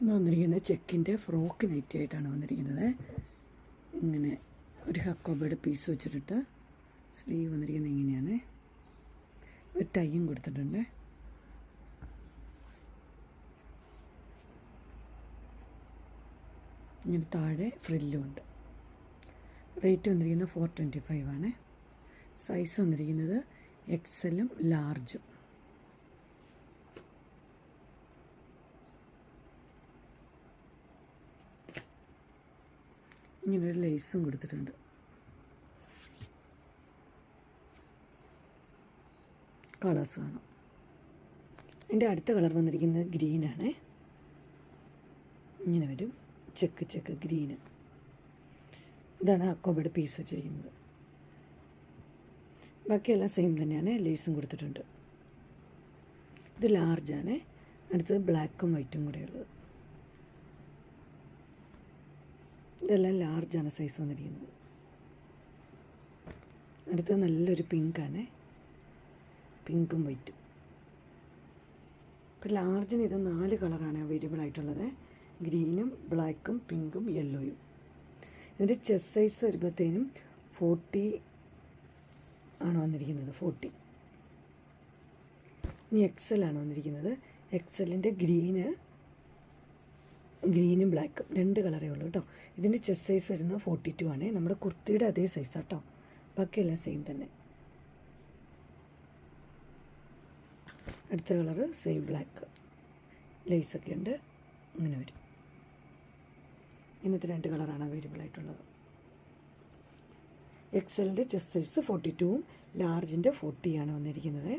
ഇന്ന് വന്നിരിക്കുന്നത് ചെക്കിൻ്റെ frock nightie ആയിട്ടാണ് വന്നിരിക്കുന്നത്. ഇങ്ങനെ ഒരു ഹക്കോബയുടെ പീസ് വെച്ചിട്ട് സ്ലീവ് വന്നിരിക്കുന്നത് ഇങ്ങനെയാണ്. ഒരു ടൈയും കൊടുത്തിട്ടുണ്ട്. ഇങ്ങനെ താഴെ ഫ്രില്ലും ഉണ്ട്. റേറ്റ് വന്നിരിക്കുന്നത് 425 ആണ്. സൈസ് വന്നിരിക്കുന്നത് എക്സലും ലാർജും. ഇങ്ങനൊരു ലേസും കൊടുത്തിട്ടുണ്ട്. കളേഴ്സ് കാണാം. എൻ്റെ അടുത്ത കളർ വന്നിരിക്കുന്നത് ഗ്രീനാണ്. ഇങ്ങനെ വരും ചെക്ക് ഗ്രീന്. ഇതാണ് അക്കോബയുടെ പീസ് വെച്ചിരിക്കുന്നത്. ബാക്കിയെല്ലാം സെയിം തന്നെയാണ്. ലേസും കൊടുത്തിട്ടുണ്ട്. ഇത് ലാർജാണ്. അടുത്തത് ബ്ലാക്കും വൈറ്റും കൂടെ ഉള്ളത്. ഇതെല്ലാം ലാർജാണ് സൈസ് വന്നിരിക്കുന്നത്. അടുത്തത് നല്ലൊരു പിങ്കാണ്. പിങ്കും വൈറ്റും. ഇപ്പം ലാർജിന് ഇത് 4 കളറാണ് അവൈലബിൾ ആയിട്ടുള്ളത്. ഗ്രീനും ബ്ലാക്കും പിങ്കും യെല്ലോയും. ഇതിൻ്റെ ചെസ്റ്റ് സൈസ് വരുമ്പോഴത്തേനും 40 ആണ് വന്നിരിക്കുന്നത്. 40. ഇനി എക്സലാണ് വന്നിരിക്കുന്നത്. എക്സലിൻ്റെ ഗ്രീനും ബ്ലാക്കും 2 കളറേ ഉള്ളൂ കേട്ടോ. ഇതിൻ്റെ ചെസ്റ്റ് സൈസ് വരുന്നത് 42 ആണ്. നമ്മുടെ കുർത്തിയുടെ അതേ സൈസാണ് കേട്ടോ. ബാക്കിയെല്ലാം സെയിം തന്നെ. അടുത്ത കളറ് സെയിം ബ്ലാക്ക്. ലേസൊക്കെ ഉണ്ട്. ഇങ്ങനെ വരും. ഇങ്ങനത്തെ 2 കളറാണ് അവൈലബിൾ ആയിട്ടുള്ളത്. എക്സലിൻ്റെ ചെസ്റ്റ് സൈസ് 42ഉം ലാർജിൻ്റെ 40 ആണ് വന്നിരിക്കുന്നത്.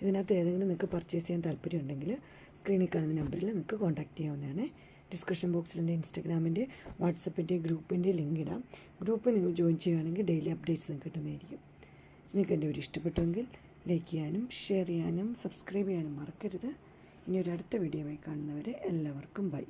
ഇതിനകത്ത് ഏതെങ്കിലും നിങ്ങൾക്ക് പർച്ചേസ് ചെയ്യാൻ താല്പര്യമുണ്ടെങ്കിൽ സ്ക്രീനിൽ കാണുന്ന നമ്പറിൽ നിങ്ങൾക്ക് കോൺടാക്റ്റ് ചെയ്യാവുന്നതാണ്. ഡിസ്ക്രിപ്ഷൻ ബോക്സിൽ എൻ്റെ ഇൻസ്റ്റാഗ്രാമിൻ്റെ വാട്സപ്പിൻ്റെ ഗ്രൂപ്പിൻ്റെ ലിങ്ക് ഇടാം. ഗ്രൂപ്പിൽ നിങ്ങൾ ജോയിൻ ചെയ്യുകയാണെങ്കിൽ ഡെയിലി അപ്ഡേറ്റ്സ് നിങ്ങൾക്ക് കിട്ടുന്നതായിരിക്കും. നിങ്ങൾക്ക് എൻ്റെ വീഡിയോ ഇഷ്ടപ്പെട്ടുവെങ്കിൽ ലൈക്ക് ചെയ്യാനും ഷെയർ ചെയ്യാനും സബ്സ്ക്രൈബ് ചെയ്യാനും മറക്കരുത്. ഇനി ഒരു അടുത്ത വീഡിയോയുമായി കാണുന്നവരെ എല്ലാവർക്കും ബൈ.